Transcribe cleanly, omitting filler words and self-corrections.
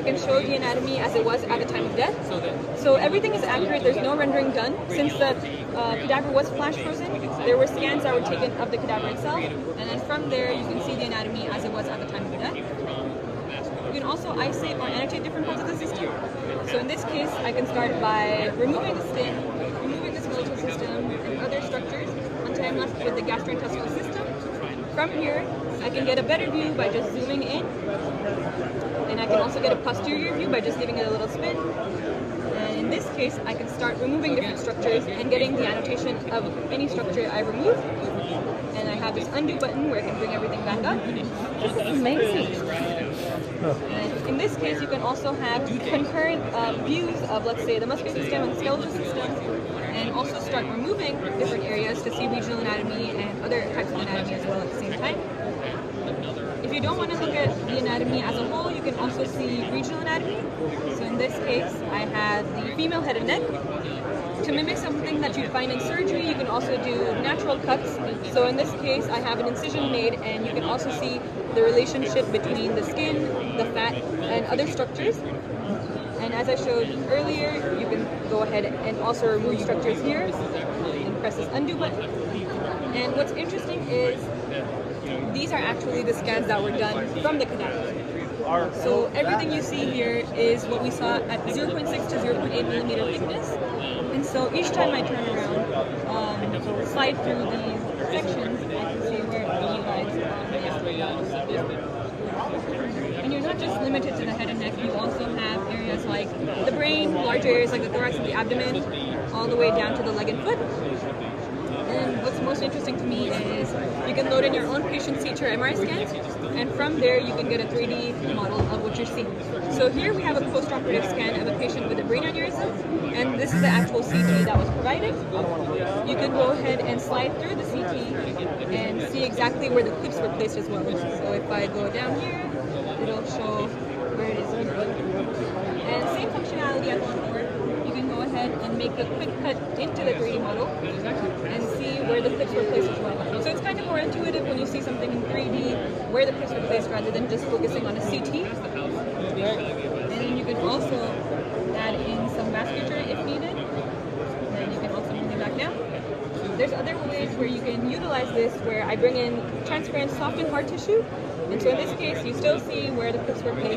I can show the anatomy as it was at the time of death. So everything is accurate, there's no rendering done. Since the cadaver was flash frozen, there were scans that were taken of the cadaver itself, and then from there you can see the anatomy as it was at the time of death. You can also isolate or annotate different parts of the system. So in this case, I can start by removing the skin, removing the skeletal system and other structures until I'm left with the gastrointestinal system. From here, I can get a better view by just zooming in, and I can also get a posterior view by just giving it a little spin. And in this case, I can start removing different structures and getting the annotation of any structure I remove. And I have this undo button where I can bring everything back up. This is amazing. And in this case, you can also have concurrent views of, let's say, the muscular system and skeletal system, and also start removing different areas to see regional anatomy and other types of anatomy as well at the same time. If you don't want to look at the anatomy as a whole, you can also see regional anatomy. So in this case, I have the female head and neck. To mimic something that you'd find in surgery, you can also do natural cuts. So in this case, I have an incision made, and you can also see the relationship between the skin, the fat, and other structures. And as I showed earlier, you can go ahead and also remove structures here and press this undo button. And what's interesting is these are actually the scans that were done from the cadaver. So everything you see here is what we saw at 0.6 to 0.8 millimeter thickness. And so each time I turn around, slide through these sections, I can see where the lies and you're not just limited to the head and neck, you also have areas like the brain, large areas like the thorax and the abdomen, all the way down to the leg and foot. And what's most interesting to me is you can load in your own patient CT or MRI scans, and from there you can get a 3D model of what you're seeing. So here we have a post-operative scan of a patient with a brain aneurysm, and this is the actual CT that was provided. You can go ahead and slide through the CT and see exactly where the clips were placed as well. So if I go down here, it'll show where it is here. And same functionality as before. You can go ahead and make a quick cut into the 3D model and see where the clips were placed as well. So it's kind of more intuitive when you see something in 3D, where the clips were placed rather than just focusing on a CT. And then you can also add in some vasculature if needed. And then you can also bring it back down. There's other ways where you can utilize this, where I bring in transparent soft and hard tissue. And so in this case, you still see where the clips were placed.